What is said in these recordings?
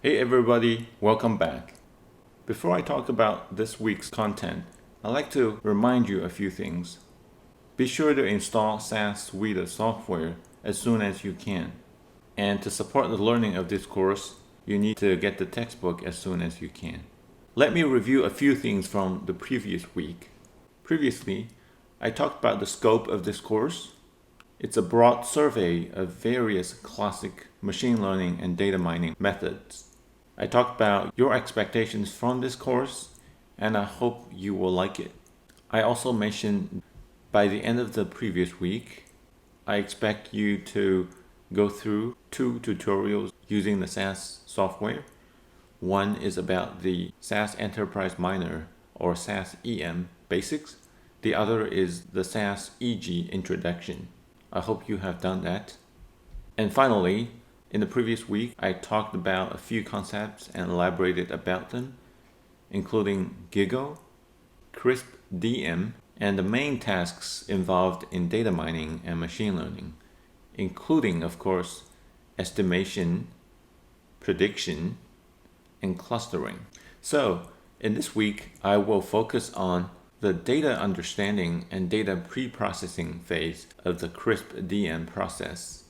Hey everybody, welcome back. Before I talk about this week's content, I'd like to remind you a few things. Be sure to install SAS suite of software as soon as you can. And to support the learning of this course, you need to get the textbook as soon as you can. Let me review a few things from the previous week. Previously, I talked about the scope of this course. It's a broad survey of various classic machine learning and data mining methods. I talked about your expectations from this course, and I hope you will like it. I also mentioned by the end of the previous week, I expect you to go through 2 tutorials using the SAS software. One is about the SAS Enterprise Miner or SAS EM basics. The other is the SAS EG introduction. I hope you have done that. And finally, in the previous week, I talked about a few concepts and elaborated about them, including GIGO, CRISP-DM, and the main tasks involved in data mining and machine learning, including, of course, estimation, prediction, and clustering. So, in this week, I will focus on the data understanding and data pre-processing phase of the CRISP-DM process.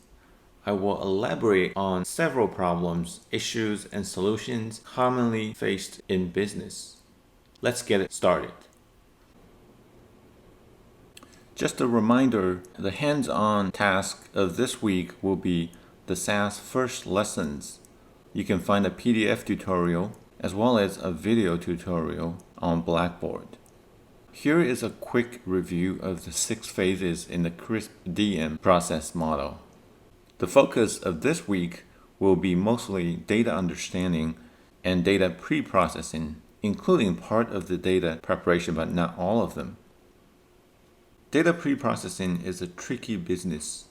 I will elaborate on several problems, issues, and solutions commonly faced in business. Let's get it started. Just a reminder, the hands-on task of this week will be the SAS first lessons. You can find a PDF tutorial as well as a video tutorial on Blackboard. Here is a quick review of the 6 phases in the CRISP-DM process model. The focus of this week will be mostly data understanding and data pre-processing, including part of the data preparation, but not all of them. Data pre-processing is a tricky business.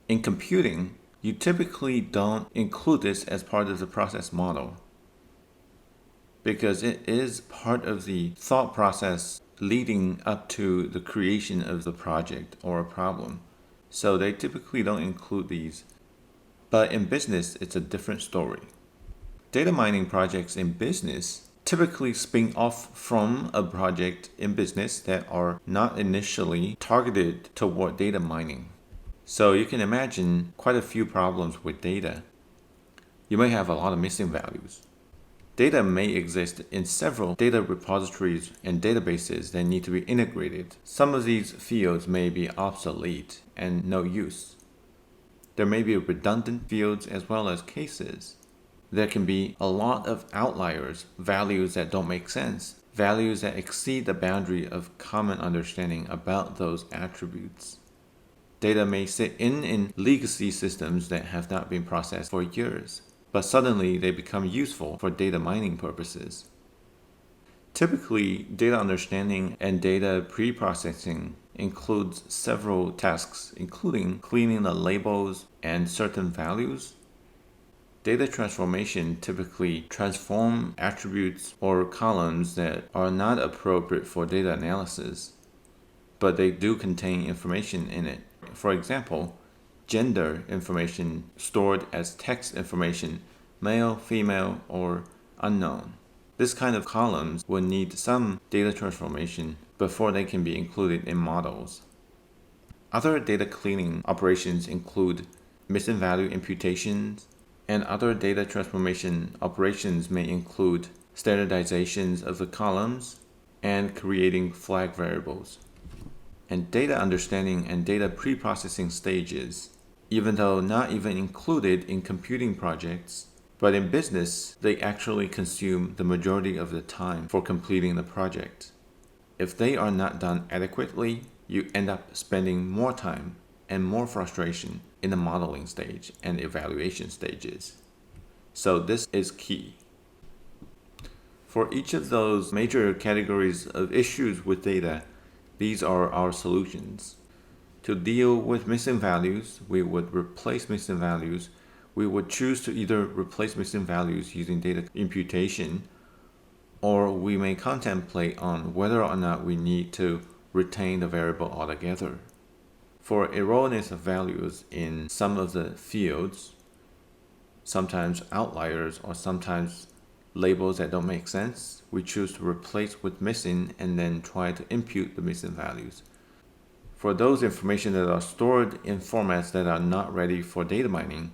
In computing, you typically don't include this as part of the process model because it is part of the thought process leading up to the creation of the project or a problem. So they typically don't include these. But in business, it's a different story. Data mining projects in business typically spin off from a project in business that are not initially targeted toward data mining. So you can imagine quite a few problems with data. You may have a lot of missing values. Data may exist in several data repositories and databases that need to be integrated. Some of these fields may be obsolete and no use. There may be redundant fields as well as cases. There can be a lot of outliers, values that don't make sense, values that exceed the boundary of common understanding about those attributes. Data may sit in legacy systems that have not been processed for years, but suddenly they become useful for data mining purposes. Typically, data understanding and data pre-processing includes several tasks, including cleaning the labels and certain values. Data transformation typically transform attributes or columns that are not appropriate for data analysis, but they do contain information in it. For example, gender information stored as text information, male, female, or unknown. This kind of columns will need some data transformation before they can be included in models. Other data cleaning operations include missing value imputations, and other data transformation operations may include standardizations of the columns and creating flag variables. And data understanding and data pre-processing stages, even though not even included in computing projects, but in business, they actually consume the majority of the time for completing the project. If they are not done adequately, you end up spending more time and more frustration in the modeling stage and evaluation stages. So this is key. For each of those major categories of issues with data, these are our solutions. To deal with missing values, we would replace missing values. We would choose to either replace missing values using data imputation, or we may contemplate on whether or not we need to retain the variable altogether. For erroneous values in some of the fields, sometimes outliers, or sometimes labels that don't make sense, we choose to replace with missing and then try to impute the missing values. For those information that are stored in formats that are not ready for data mining,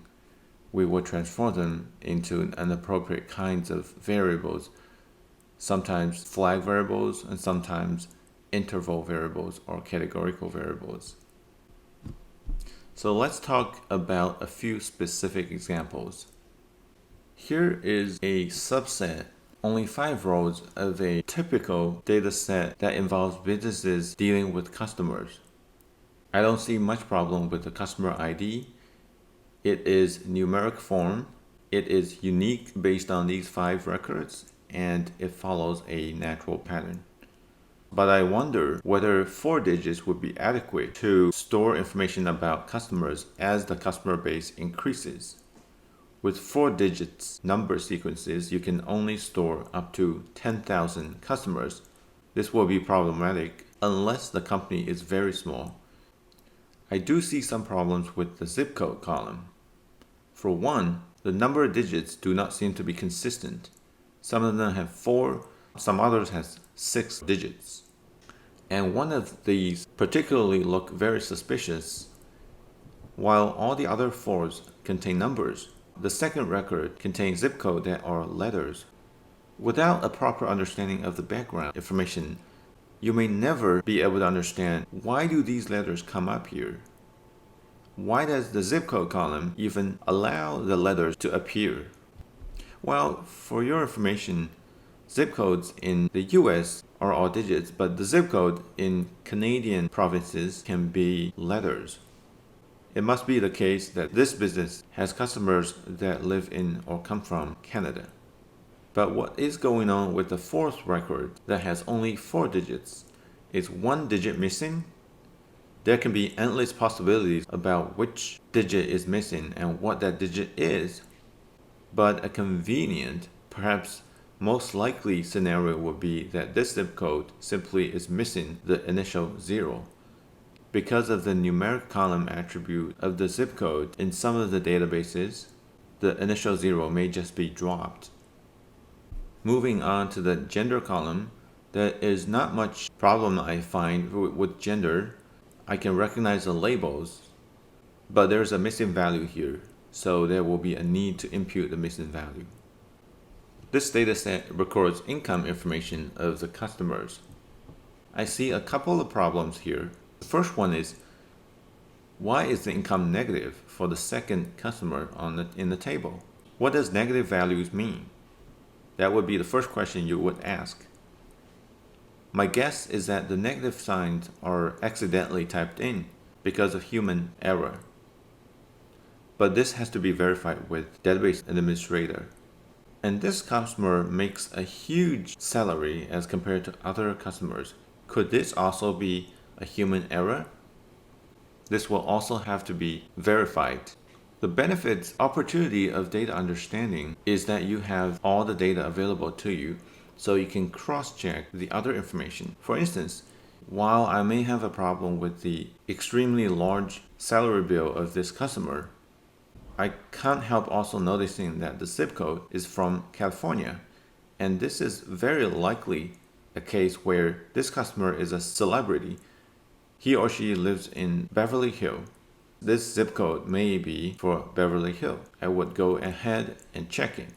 we will transform them into inappropriate kinds of variables, sometimes flag variables and sometimes interval variables or categorical variables. So let's talk about a few specific examples. Here is a subset, only 5 rows of a typical data set that involves businesses dealing with customers. I don't see much problem with the customer ID. It is numeric form. It is unique based on these 5 records, and it follows a natural pattern. But I wonder whether 4 digits would be adequate to store information about customers as the customer base increases. With 4 digits number sequences, you can only store up to 10,000 customers. This will be problematic unless the company is very small. I do see some problems with the zip code column. For one, the number of digits do not seem to be consistent. Some of them have 4, some others has 6 digits. And one of these particularly look very suspicious. While all the other 4s contain numbers, the second record contains zip code that are letters. Without a proper understanding of the background information, you may never be able to understand why do these letters come up here. Why does the zip code column even allow the letters to appear? Well, for your information, zip codes in the US are all digits, but the zip code in Canadian provinces can be letters. It must be the case that this business has customers that live in or come from Canada. But what is going on with the 4th record that has only 4 digits? Is 1 digit missing? There can be endless possibilities about which digit is missing and what that digit is. But a convenient, perhaps most likely scenario would be that this zip code simply is missing the initial 0. Because of the numeric column attribute of the zip code in some of the databases, the initial 0 may just be dropped. Moving on to the gender column, there is not much problem I find with gender. I can recognize the labels, but there's a missing value here, so there will be a need to impute the missing value. This dataset records income information of the customers. I see a couple of problems here. The first one is, why is the income negative for the second customer in the table? What does negative values mean? That would be the first question you would ask. My guess is that the negative signs are accidentally typed in because of human error. But this has to be verified with database administrator. And this customer makes a huge salary as compared to other customers. Could this also be a human error? This will also have to be verified. The benefits opportunity of data understanding is that you have all the data available to you, so you can cross-check the other information. For instance, while I may have a problem with the extremely large salary bill of this customer, I can't help also noticing that the zip code is from California, and this is very likely a case where this customer is a celebrity. He or she lives in Beverly Hills. This zip code may be for Beverly Hills. I would go ahead and check it.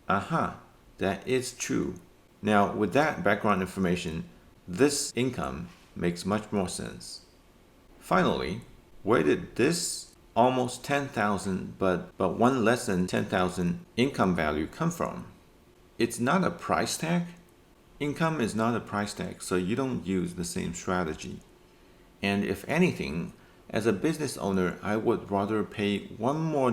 Aha, that is true. Now, with that background information, this income makes much more sense. Finally, where did this almost 10,000 but one less than 10,000 income value come from? It's not a price tag. Income is not a price tag, so you don't use the same strategy. And if anything, as a business owner, I would rather pay $1 more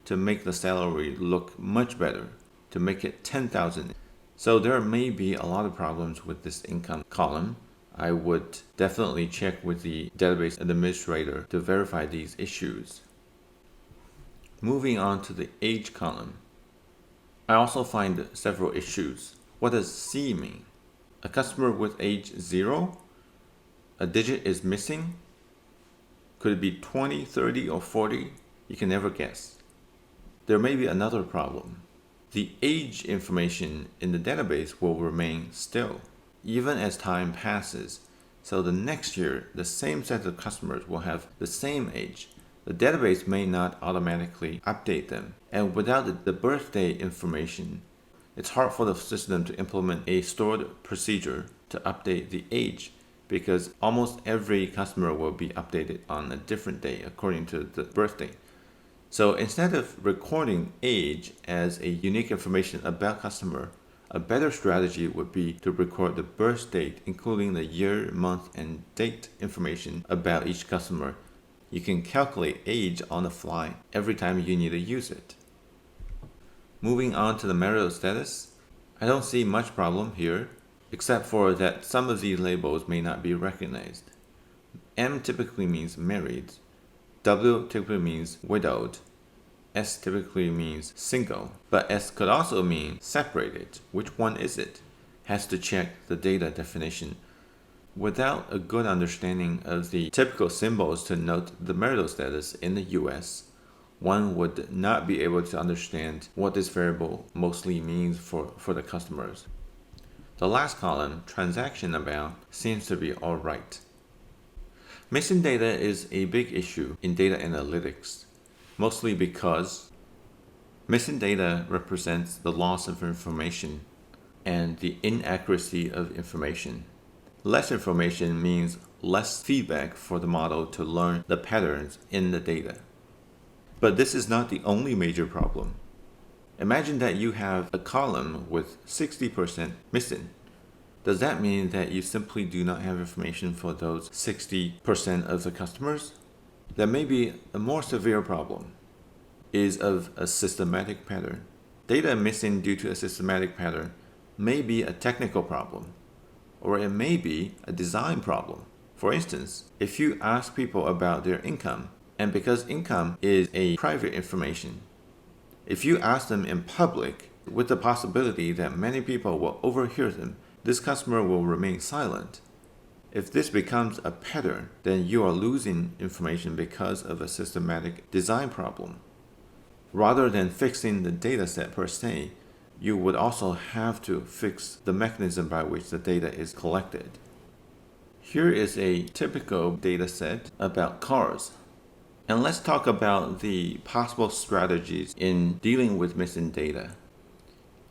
to make the salary look much better, to make it 10,000. So there may be a lot of problems with this income column. I would definitely check with the database administrator to verify these issues. Moving on to the age column. I also find several issues. What does C mean? A customer with age 0? A digit is missing? Could it be 20, 30, or 40? You can never guess. there may be another problem. The age information in the database will remain still, even as time passes. So the next year, the same set of customers will have the same age. The database may not automatically update them. And without the birthday information, it's hard for the system to implement a stored procedure to update the age, because almost every customer will be updated on a different day according to the birthday. So instead of recording age as a unique information about customer, a better strategy would be to record the birth date, including the year, month, and date information about each customer. You can calculate age on the fly every time you need to use it. Moving on to the marital status, I don't see much problem here, except for that some of these labels may not be recognized. M typically means married, W typically means widowed, S typically means single, but S could also mean separated. Which one is it? Has to check the data definition. Without a good understanding of the typical symbols to note the marital status in the US, one would not be able to understand what this variable mostly means for the customers. The last column, transaction amount, seems to be alright. Missing data is a big issue in data analytics, mostly because missing data represents the loss of information and the inaccuracy of information. Less information means less feedback for the model to learn the patterns in the data. But this is not the only major problem. Imagine that you have a column with 60% missing. Does that mean that you simply do not have information for those 60% of the customers? That may be a more severe problem, is of a systematic pattern. Data missing due to a systematic pattern may be a technical problem, or it may be a design problem. For instance, if you ask people about their income, and because income is a private information, if you ask them in public with the possibility that many people will overhear them, this customer will remain silent. If this becomes a pattern, then you are losing information because of a systematic design problem. Rather than fixing the data set per se, you would also have to fix the mechanism by which the data is collected. Here is a typical data set about cars. And let's talk about the possible strategies in dealing with missing data.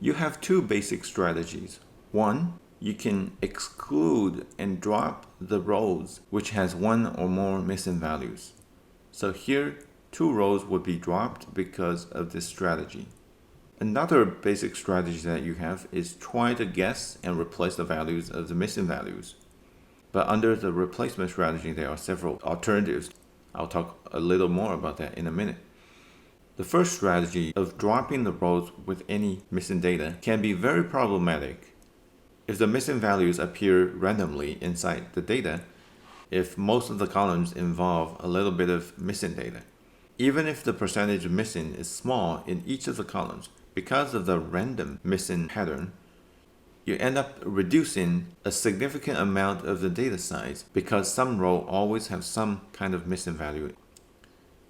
You have two basic strategies. One, you can exclude and drop the rows which has one or more missing values. So here, 2 rows would be dropped because of this strategy. Another basic strategy that you have is try to guess and replace the values of the missing values. But under the replacement strategy, there are several alternatives. I'll talk a little more about that in a minute. The first strategy of dropping the rows with any missing data can be very problematic. If the missing values appear randomly inside the data, if most of the columns involve a little bit of missing data, even if the percentage missing is small in each of the columns, because of the random missing pattern, you end up reducing a significant amount of the data size because some row always have some kind of missing value.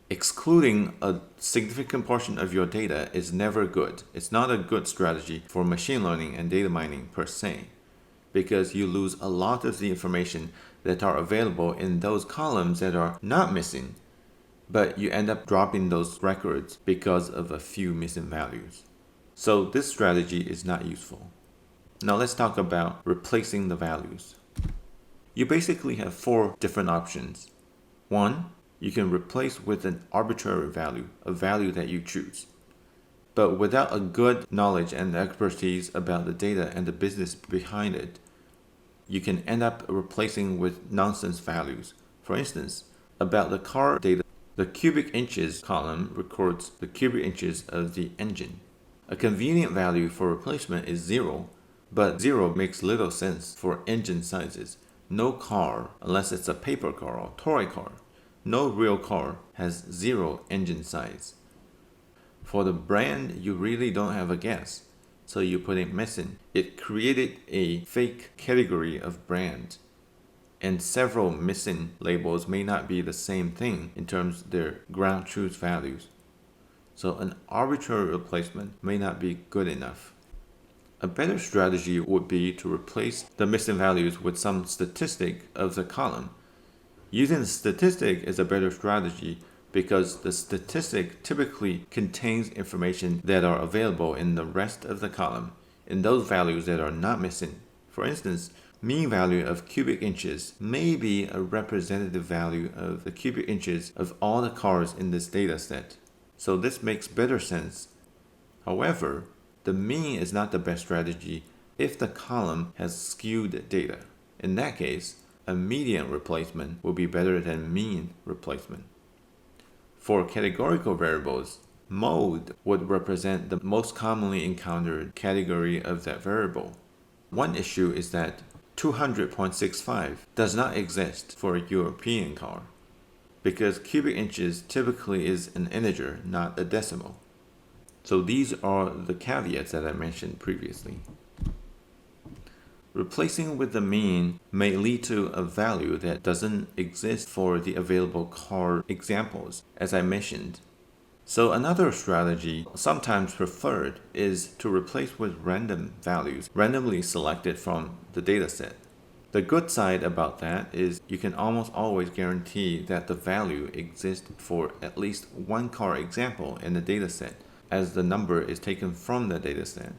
Excluding a significant portion of your data is never good. It's not a good strategy for machine learning and data mining per se, because you lose a lot of the information that are available in those columns that are not missing, but you end up dropping those records because of a few missing values. So this strategy is not useful. Now let's talk about replacing the values. You basically have 4 different options. 1, you can replace with an arbitrary value, a value that you choose. But without a good knowledge and expertise about the data and the business behind it, you can end up replacing with nonsense values. For instance, about the car data, the cubic inches column records the cubic inches of the engine. A convenient value for replacement is 0, but 0 makes little sense for engine sizes. No car, unless it's a paper car or toy car, no real car has 0 engine size. For the brand, you really don't have a guess, so you put it missing. It created a fake category of brand, and several missing labels may not be the same thing in terms of their ground truth values. So an arbitrary replacement may not be good enough. A better strategy would be to replace the missing values with some statistic of the column. Using the statistic is a better strategy because the statistic typically contains information that are available in the rest of the column, in those values that are not missing. For instance, mean value of cubic inches may be a representative value of the cubic inches of all the cars in this data set. So this makes better sense. However, the mean is not the best strategy if the column has skewed data. In that case, a median replacement will be better than mean replacement. For categorical variables, mode would represent the most commonly encountered category of that variable. One issue is that 200.65 does not exist for a European car because cubic inches typically is an integer, not a decimal. So these are the caveats that I mentioned previously. Replacing with the mean may lead to a value that doesn't exist for the available car examples, as I mentioned. So another strategy, sometimes preferred, is to replace with random values, randomly selected from the dataset. The good side about that is you can almost always guarantee that the value exists for at least one car example in the dataset, as the number is taken from the dataset.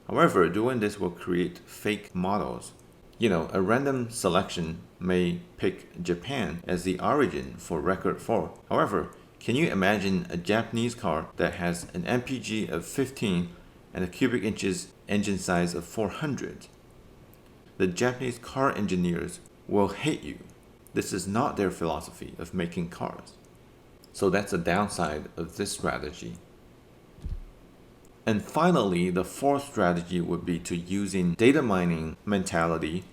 However, doing this will create fake models. A random selection may pick Japan as the origin for record 4. However, can you imagine a Japanese car that has an MPG of 15 and a cubic inches engine size of 400? The Japanese car engineers will hate you. This is not their philosophy of making cars. So that's a downside of this strategy. And finally, the fourth strategy would be to using data mining mentality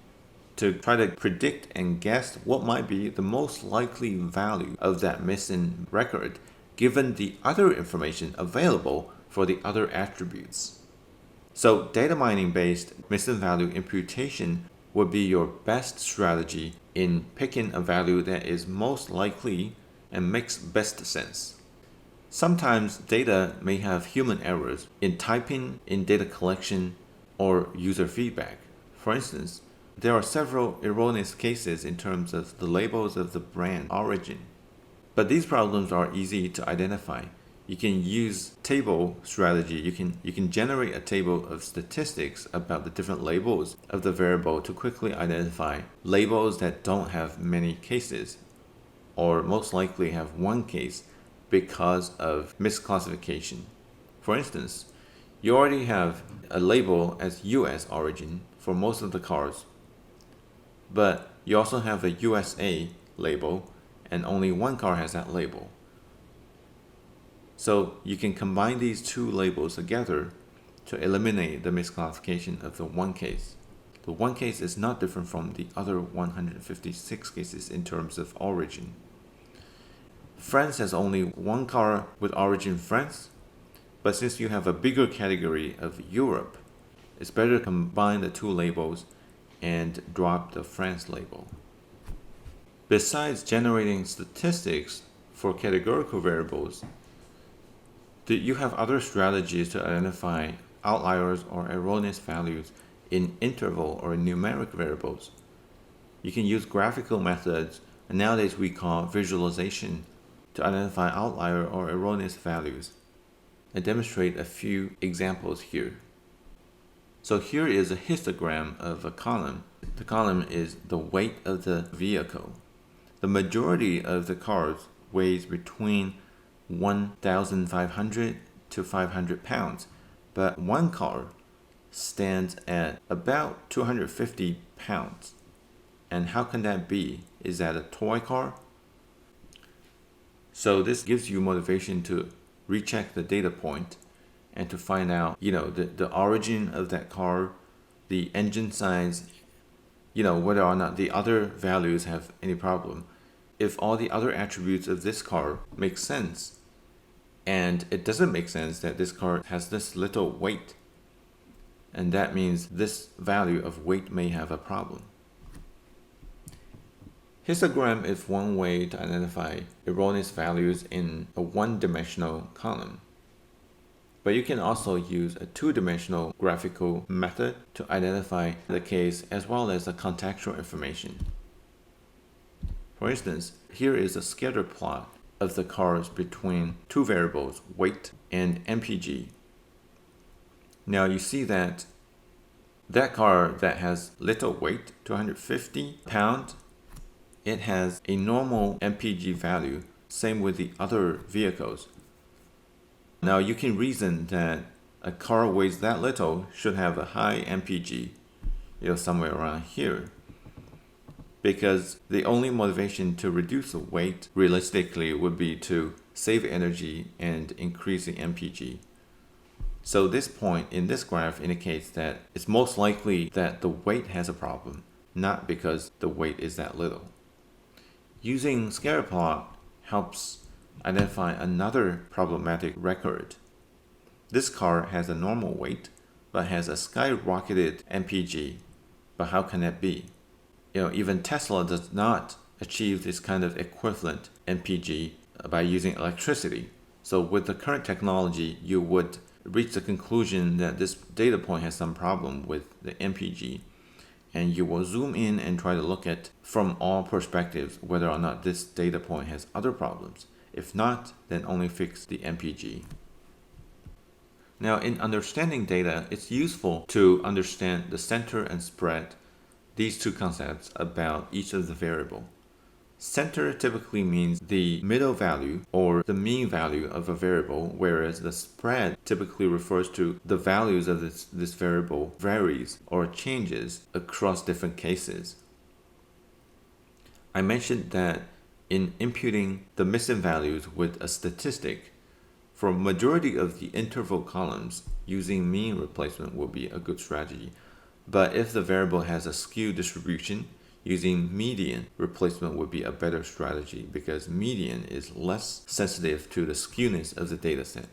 to try to predict and guess what might be the most likely value of that missing record given the other information available for the other attributes. So data mining based missing value imputation would be your best strategy in picking a value that is most likely and makes best sense. Sometimes data may have human errors in typing, in data collection, or user feedback. For instance, there are several erroneous cases in terms of the labels of the brand origin. But these problems are easy to identify. You can use table strategy. You can generate a table of statistics about the different labels of the variable to quickly identify labels that don't have many cases, or most likely have one case because of misclassification. For instance, you already have a label as US origin for most of the cars, but you also have a USA label and only one car has that label. So you can combine these two labels together to eliminate the misclassification of the one case. The one case is not different from the other 156 cases in terms of origin. France has only one car with origin France, but since you have a bigger category of Europe, it's better to combine the two labels and drop the France label. Besides generating statistics for categorical variables, you have other strategies to identify outliers or erroneous values in interval or numeric variables. You can use graphical methods, and nowadays we call visualization, to identify outlier or erroneous values. I demonstrate a few examples here. So here is a histogram of a column. The column is the weight of the vehicle. The majority of the cars weighs between 1,500 to 500 pounds, but one car stands at about 250 pounds. And how can that be? Is that a toy car? So this gives you motivation to recheck the data point and to find out, the origin of that car, the engine size, whether or not the other values have any problem. If all the other attributes of this car make sense, and it doesn't make sense that this car has this little weight, and that means this value of weight may have a problem. Histogram is one way to identify erroneous values in a one-dimensional column. But you can also use a two-dimensional graphical method to identify the case as well as the contextual information. For instance, here is a scatter plot of the cars between two variables, weight and MPG. Now you see that car that has little weight, 250 pounds, it has a normal MPG value, same with the other vehicles. Now you can reason that a car weighs that little should have a high MPG, somewhere around here. Because the only motivation to reduce the weight realistically would be to save energy and increase the MPG. So this point in this graph indicates that it's most likely that the weight has a problem, not because the weight is that little. Using scatter plot helps identify another problematic record. This car has a normal weight, but has a skyrocketed MPG. But how can that be? Even Tesla does not achieve this kind of equivalent MPG by using electricity. So with the current technology, you would reach the conclusion that this data point has some problem with the MPG. And you will zoom in and try to look at from all perspectives whether or not this data point has other problems. If not, then only fix the MPG. Now, in understanding data, it's useful to understand the center and spread, these two concepts about each of the variable. Center typically means the middle value or the mean value of a variable, whereas the spread typically refers to the values of this variable varies or changes across different cases. I mentioned that in imputing the missing values with a statistic, for majority of the interval columns, using mean replacement will be a good strategy. But if the variable has a skew distribution, using median replacement would be a better strategy because median is less sensitive to the skewness of the dataset.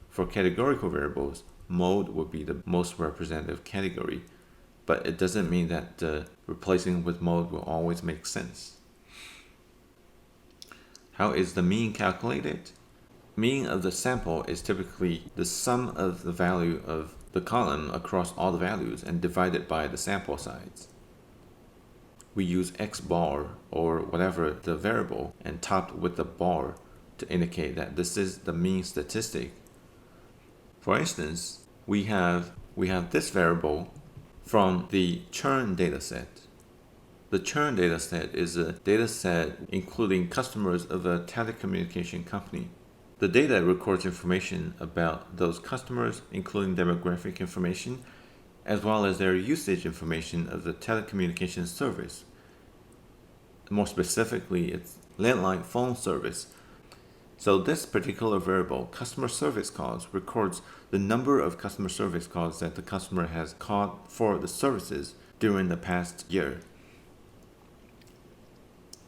For categorical variables, mode would be the most representative category, but it doesn't mean that replacing with mode will always make sense. How is the mean calculated? Mean of the sample is typically the sum of the value of the column across all the values and divided by the sample size. We use X bar or whatever the variable and topped with the bar to indicate that this is the mean statistic. For instance, we have this variable from the churn dataset. The churn dataset is a dataset including customers of a telecommunication company. The data records information about those customers, including demographic information, as well as their usage information of the telecommunication service. More specifically, it's landline phone service. So this particular variable, customer service calls, records the number of customer service calls that the customer has called for the services during the past year.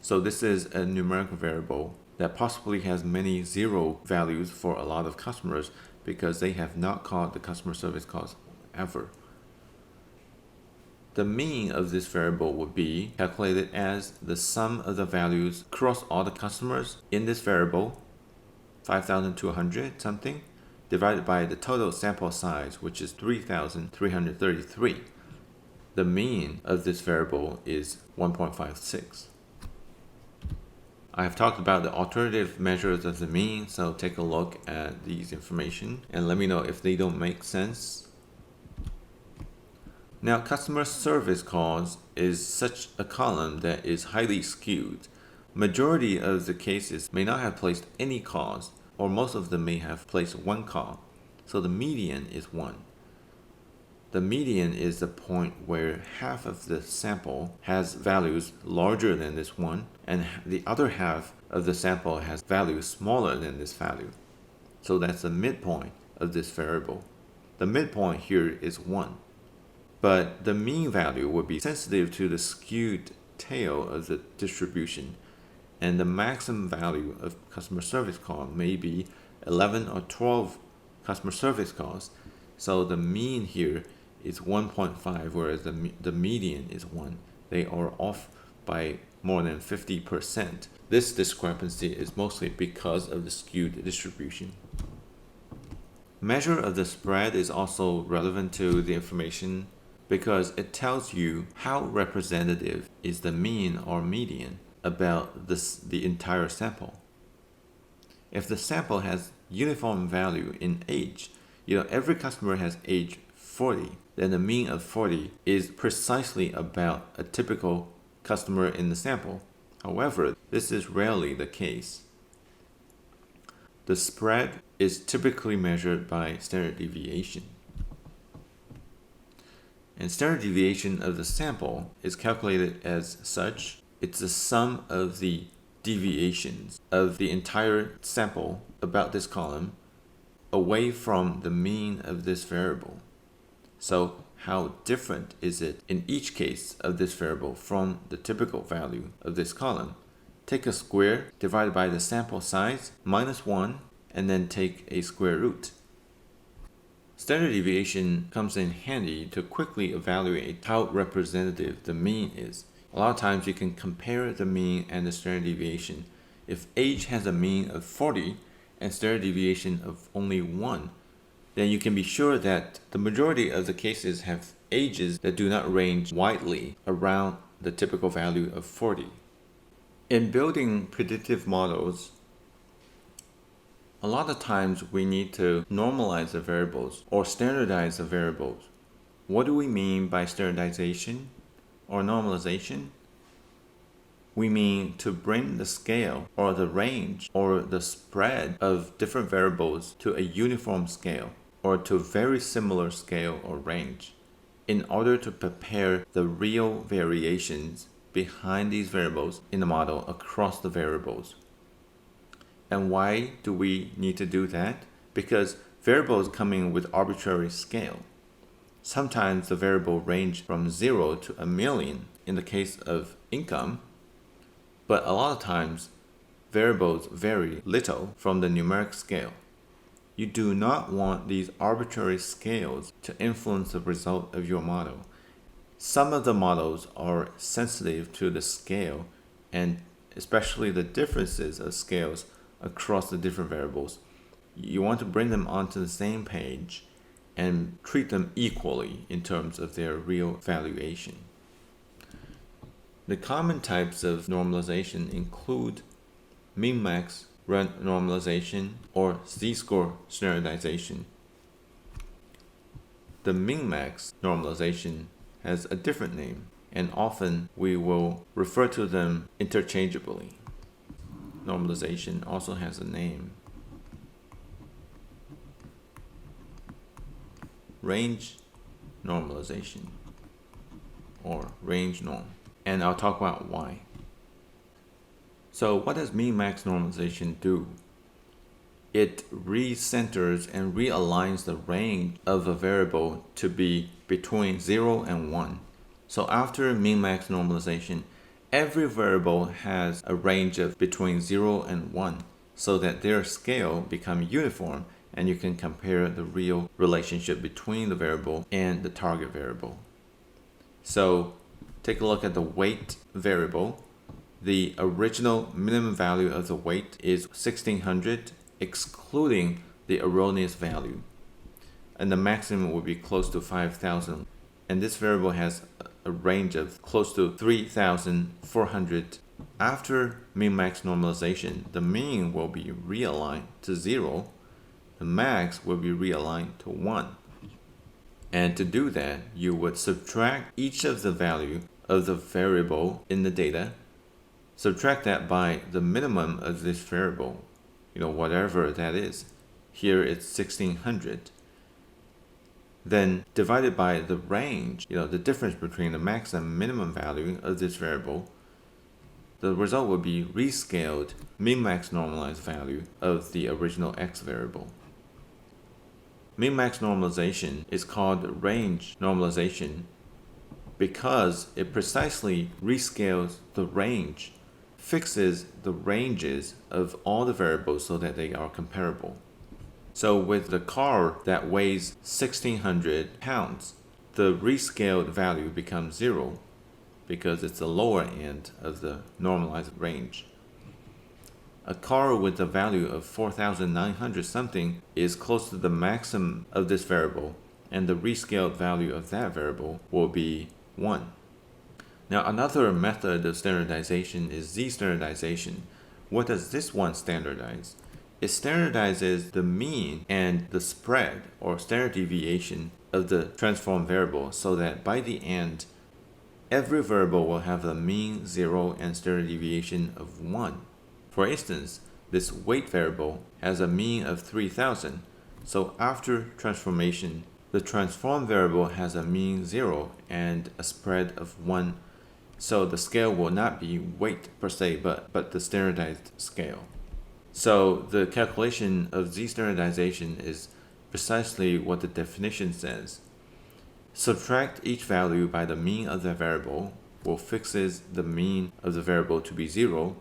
So this is a numerical variable that possibly has many zero values for a lot of customers because they have not called the customer service calls ever. The mean of this variable would be calculated as the sum of the values across all the customers in this variable, 5,200 something, divided by the total sample size, which is 3,333. The mean of this variable is 1.56. I have talked about the alternative measures of the mean, so take a look at these information and let me know if they don't make sense. Now, customer service calls is such a column that is highly skewed. Majority of the cases may not have placed any calls, or most of them may have placed one call. So the median is 1. The median is the point where half of the sample has values larger than this one, and the other half of the sample has values smaller than this value. So that's the midpoint of this variable. The midpoint here is 1. But the mean value would be sensitive to the skewed tail of the distribution, and the maximum value of customer service call may be 11 or 12 customer service calls. So the mean here is 1.5, whereas the median is 1. They are off by more than 50%. This discrepancy is mostly because of the skewed distribution. Measure of the spread is also relevant to the information because it tells you how representative is the mean or median about the entire sample. If the sample has uniform value in age, every customer has age 40, then the mean of 40 is precisely about a typical customer in the sample. However, this is rarely the case. The spread is typically measured by standard deviation. And standard deviation of the sample is calculated as such. It's the sum of the deviations of the entire sample about this column away from the mean of this variable. So how different is it in each case of this variable from the typical value of this column? Take a square divided by the sample size minus 1 and then take a square root. Standard deviation comes in handy to quickly evaluate how representative the mean is. A lot of times you can compare the mean and the standard deviation. If age has a mean of 40 and standard deviation of only 1, then you can be sure that the majority of the cases have ages that do not range widely around the typical value of 40. In building predictive models, a lot of times we need to normalize the variables or standardize the variables. What do we mean by standardization or normalization? We mean to bring the scale or the range or the spread of different variables to a uniform scale or to a very similar scale or range in order to prepare the real variations behind these variables in the model across the variables. And why do we need to do that? Because variables come in with arbitrary scale. Sometimes the variable range from 0 to 1,000,000 in the case of income, but a lot of times variables vary little from the numeric scale. You do not want these arbitrary scales to influence the result of your model. Some of the models are sensitive to the scale and especially the differences of scales across the different variables. You want to bring them onto the same page and treat them equally in terms of their real valuation. The common types of normalization include min-max normalization or z-score standardization. The min-max normalization has a different name, and often we will refer to them interchangeably. Normalization also has a name. Range normalization or range norm, and I'll talk about why. So what does min-max normalization do? It recenters and realigns the range of a variable to be between 0 and 1. So after min-max normalization, every variable has a range of between 0 and 1 so that their scale becomes uniform and you can compare the real relationship between the variable and the target variable. So take a look at the weight variable. The original minimum value of the weight is 1600, excluding the erroneous value. And the maximum will be close to 5000. And this variable has a range of close to 3400. After min-max normalization, the mean will be realigned to 0. The max will be realigned to 1. And to do that, you would subtract each of the value of the variable in the data, subtract that by the minimum of this variable, whatever that is. Here it's 1600. Then divided by the range, the difference between the max and minimum value of this variable, the result will be rescaled min-max normalized value of the original x variable. Min-max normalization is called range normalization because it precisely rescales the range, fixes the ranges of all the variables so that they are comparable. So with the car that weighs 1600 pounds, the rescaled value becomes 0 because it's the lower end of the normalized range. A car with a value of 4,900 something is close to the maximum of this variable, and the rescaled value of that variable will be 1. Now another method of standardization is Z-standardization. What does this one standardize? It standardizes the mean and the spread or standard deviation of the transform variable so that by the end, every variable will have a mean 0 and standard deviation of 1. For instance, this weight variable has a mean of 3,000, so after transformation, the transform variable has a mean 0 and a spread of 1, so the scale will not be weight per se, but the standardized scale. So the calculation of Z-standardization is precisely what the definition says. Subtract each value by the mean of the variable, will fixes the mean of the variable to be 0,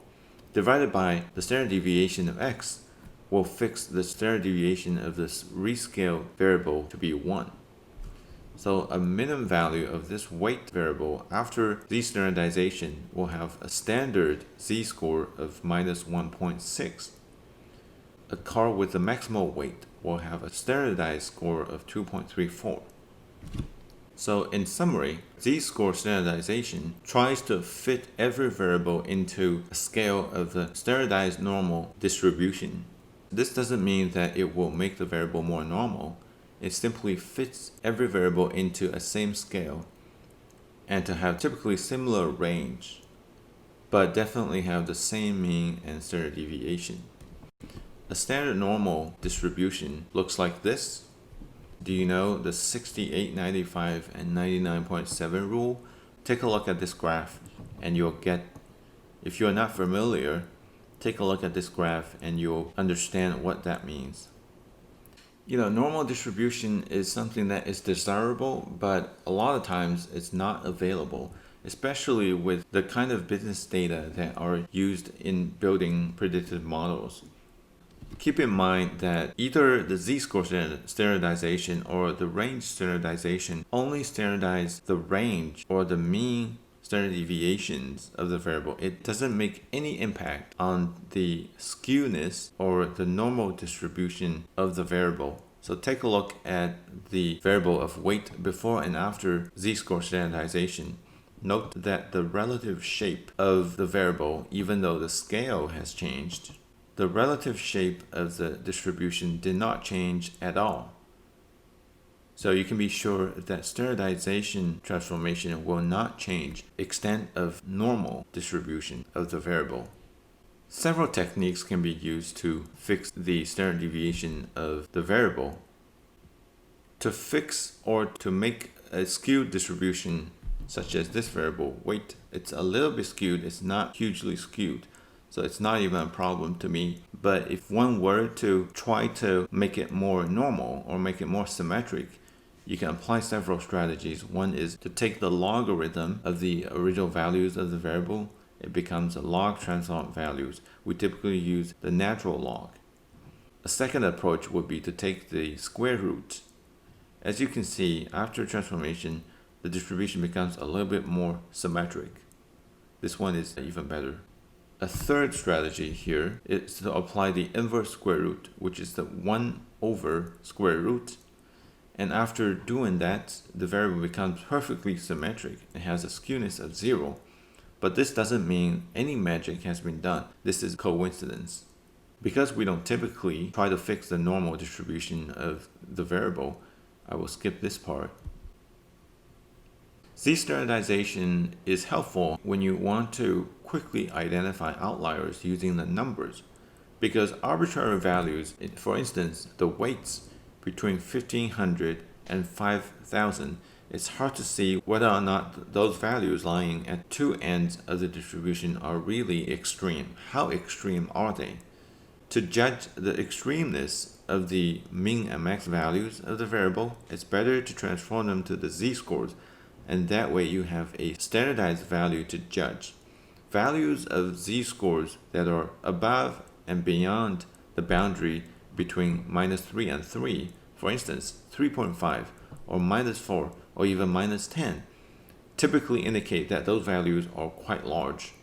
divided by the standard deviation of x, will fix the standard deviation of this rescaled variable to be 1. So a minimum value of this weight variable after Z-standardization will have a standard z-score of minus 1.6. A car with the maximal weight will have a standardized score of 2.34. So in summary, z-score standardization tries to fit every variable into a scale of the standardized normal distribution. This doesn't mean that it will make the variable more normal. It simply fits every variable into a same scale and to have typically similar range, but definitely have the same mean and standard deviation. A standard normal distribution looks like this. Do you know the 68, 95, and 99.7 rule? Take a look at this graph and you'll get, if you're not familiar, take a look at this graph and you'll understand what that means. Normal distribution is something that is desirable, but a lot of times it's not available, especially with the kind of business data that are used in building predictive models. Keep in mind that either the z-score standardization or the range standardization only standardize the range or the mean standard deviations of the variable. It doesn't make any impact on the skewness or the normal distribution of the variable. So take a look at the variable of weight before and after z-score standardization. Note that the relative shape of the variable, even though the scale has changed, the relative shape of the distribution did not change at all. So you can be sure that standardization transformation will not change extent of normal distribution of the variable. Several techniques can be used to fix the standard deviation of the variable. To fix or to make a skewed distribution, such as this variable weight, it's a little bit skewed, it's not hugely skewed. So it's not even a problem to me. But if one were to try to make it more normal or make it more symmetric, you can apply several strategies. One is to take the logarithm of the original values of the variable. It becomes a log transform values. We typically use the natural log. A second approach would be to take the square root. As you can see, after transformation, the distribution becomes a little bit more symmetric. This one is even better. A third strategy here is to apply the inverse square root, which is the 1 over square root. And after doing that, the variable becomes perfectly symmetric. It has a skewness of 0. But this doesn't mean any magic has been done. This is coincidence. Because we don't typically try to fix the normal distribution of the variable, I will skip this part. Z-standardization is helpful when you want to quickly identify outliers using the numbers, because arbitrary values, for instance, the weights between 1500 and 5000, it's hard to see whether or not those values lying at two ends of the distribution are really extreme. How extreme are they? To judge the extremeness of the mean and max values of the variable, it's better to transform them to the z-scores, and that way you have a standardized value to judge. Values of z-scores that are above and beyond the boundary between -3 and 3, for instance 3.5 or -4 or even -10, typically indicate that those values are quite large.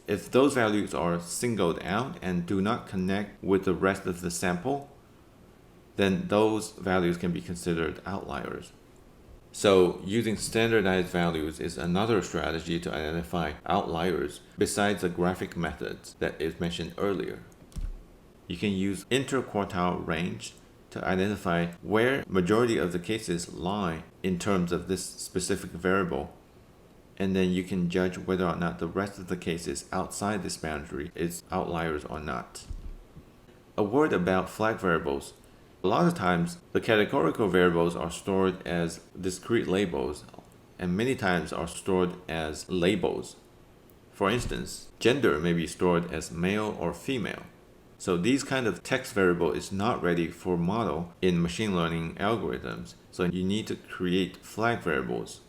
If those values are singled out and do not connect with the rest of the sample, then those values can be considered outliers. So using standardized values is another strategy to identify outliers besides the graphic methods that is mentioned earlier. You can use interquartile range to identify where majority of the cases lie in terms of this specific variable, and then you can judge whether or not the rest of the cases outside this boundary is outliers or not. A word about flag variables. A lot of times, the categorical variables are stored as discrete labels, and many times are stored as labels. For instance, gender may be stored as male or female. So these kind of text variable is not ready for model in machine learning algorithms. So you need to create flag variables.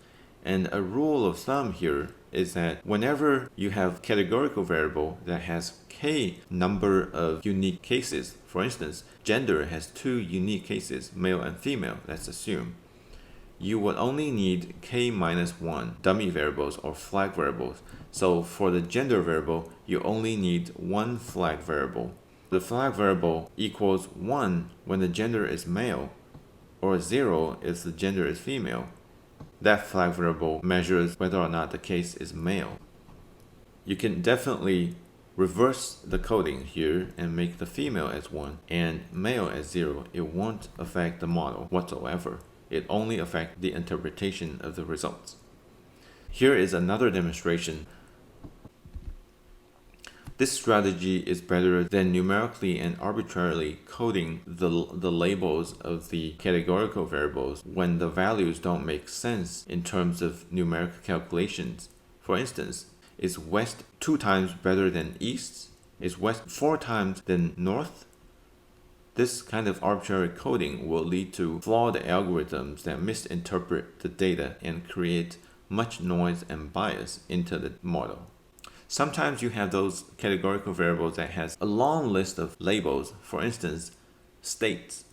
And a rule of thumb here is that whenever you have categorical variable that has k number of unique cases, for instance, gender has 2 unique cases, male and female, let's assume, you would only need k minus 1 dummy variables or flag variables. So for the gender variable, you only need 1 flag variable. The flag variable equals 1 when the gender is male, or 0 if the gender is female. That flag variable measures whether or not the case is male. You can definitely reverse the coding here and make the female as 1 and male as 0. It won't affect the model whatsoever. It only affects the interpretation of the results. Here is another demonstration. This strategy is better than numerically and arbitrarily coding the labels of the categorical variables when the values don't make sense in terms of numerical calculations. For instance, is west 2 times better than east? Is west 4 times than north? This kind of arbitrary coding will lead to flawed algorithms that misinterpret the data and create much noise and bias into the model. Sometimes you have those categorical variables that has a long list of labels. For instance, states.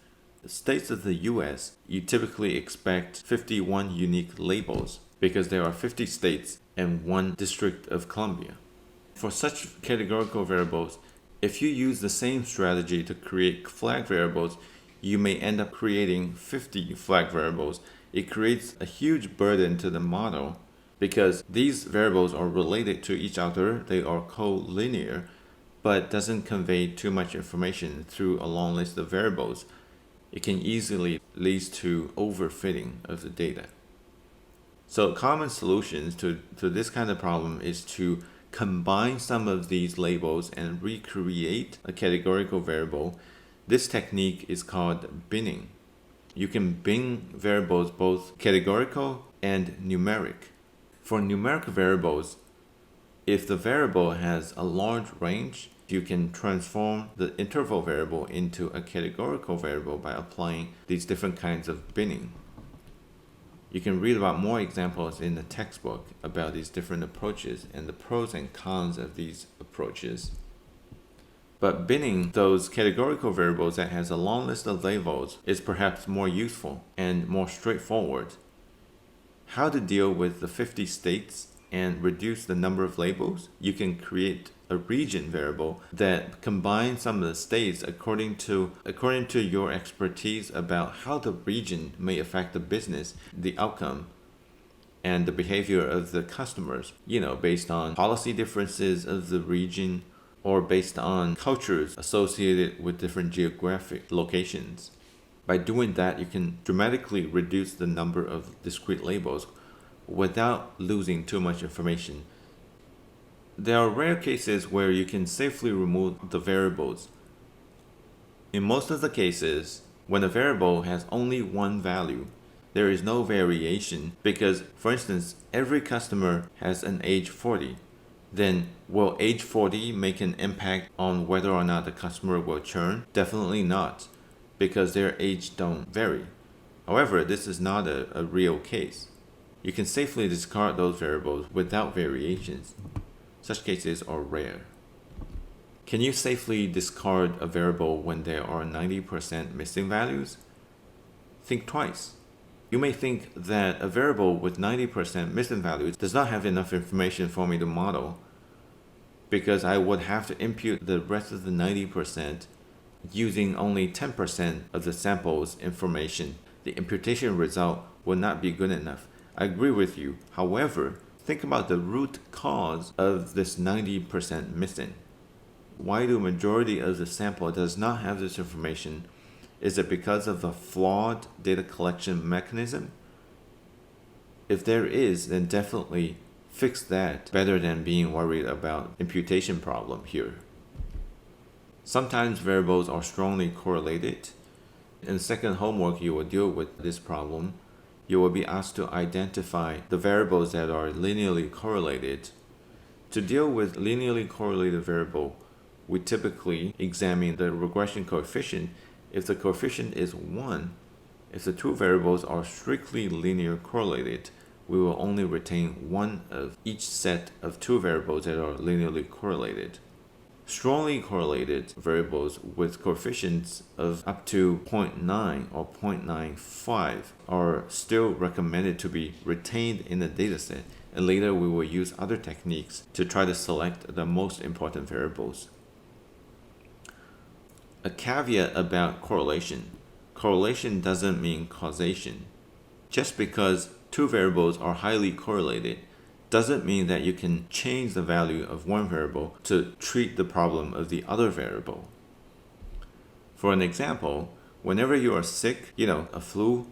The states of the US, you typically expect 51 unique labels because there are 50 states and 1 District of Columbia. For such categorical variables, if you use the same strategy to create flag variables, you may end up creating 50 flag variables. It creates a huge burden to the model because these variables are related to each other, they are collinear, but doesn't convey too much information through a long list of variables. It can easily lead to overfitting of the data. So common solutions to this kind of problem is to combine some of these labels and recreate a categorical variable. This technique is called binning. You can bin variables both categorical and numeric. For numeric variables, if the variable has a large range, you can transform the interval variable into a categorical variable by applying these different kinds of binning. You can read about more examples in the textbook about these different approaches and the pros and cons of these approaches. But binning those categorical variables that has a long list of labels is perhaps more useful and more straightforward. How to deal with the 50 states and reduce the number of labels? You can create a region variable that combines some of the states according to your expertise about how the region may affect the business, the outcome, and the behavior of the customers, based on policy differences of the region or based on cultures associated with different geographic locations. By doing that, you can dramatically reduce the number of discrete labels without losing too much information. There are rare cases where you can safely remove the variables. In most of the cases, when a variable has only one value, there is no variation because, for instance, every customer has an age 40. Then, will age 40 make an impact on whether or not the customer will churn? Definitely not, because their age don't vary. However, this is not a real case. You can safely discard those variables without variations. Such cases are rare. Can you safely discard a variable when there are 90% missing values? Think twice. You may think that a variable with 90% missing values does not have enough information for me to model, because I would have to impute the rest of the 90% using only 10% of the sample's information. The imputation result will not be good enough. I agree with you. However, think about the root cause of this 90% missing. Why the majority of the sample does not have this information? Is it because of a flawed data collection mechanism? If there is, then definitely fix that better than being worried about imputation problem here. Sometimes variables are strongly correlated. In the second homework, you will deal with this problem. You will be asked to identify the variables that are linearly correlated. To deal with linearly correlated variable, we typically examine the regression coefficient. If the coefficient is 1, if the two variables are strictly linear correlated, we will only retain one of each set of two variables that are linearly correlated. Strongly correlated variables with coefficients of up to 0.9 or 0.95 are still recommended to be retained in the dataset, and later we will use other techniques to try to select the most important variables. A caveat about correlation. Correlation doesn't mean causation. Just because two variables are highly correlated doesn't mean that you can change the value of one variable to treat the problem of the other variable. For an example, whenever you are sick, a flu,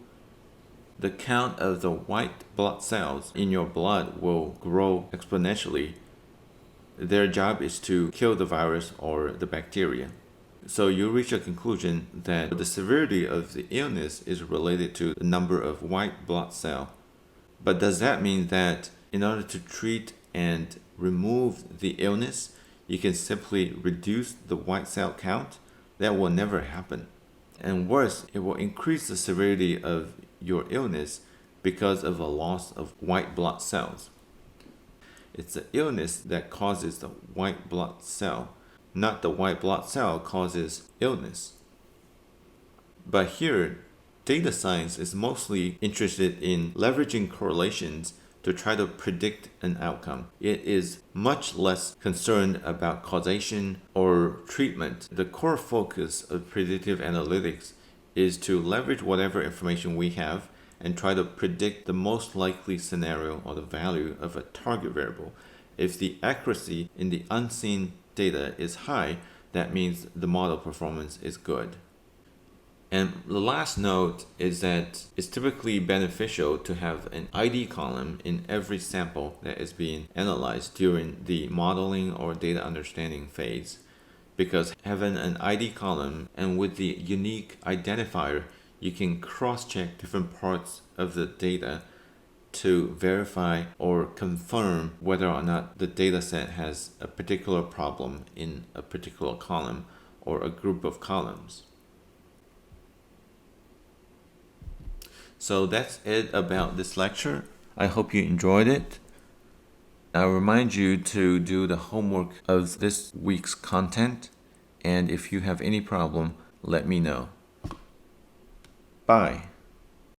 the count of the white blood cells in your blood will grow exponentially. Their job is to kill the virus or the bacteria. So you reach a conclusion that the severity of the illness is related to the number of white blood cells. But does that mean that in order to treat and remove the illness, you can simply reduce the white cell count? That will never happen. And worse, it will increase the severity of your illness because of a loss of white blood cells. It's the illness that causes the white blood cell, not the white blood cell causes illness. But here, data science is mostly interested in leveraging correlations to try to predict an outcome. It is much less concerned about causation or treatment. The core focus of predictive analytics is to leverage whatever information we have and try to predict the most likely scenario or the value of a target variable. If the accuracy in the unseen data is high, that means the model performance is good. And the last note is that it's typically beneficial to have an ID column in every sample that is being analyzed during the modeling or data understanding phase, because having an ID column and with the unique identifier, you can cross-check different parts of the data to verify or confirm whether or not the dataset has a particular problem in a particular column or a group of columns. So that's it about this lecture. I hope you enjoyed it. I'll remind you to do the homework of this week's content, and if you have any problem, let me know. Bye.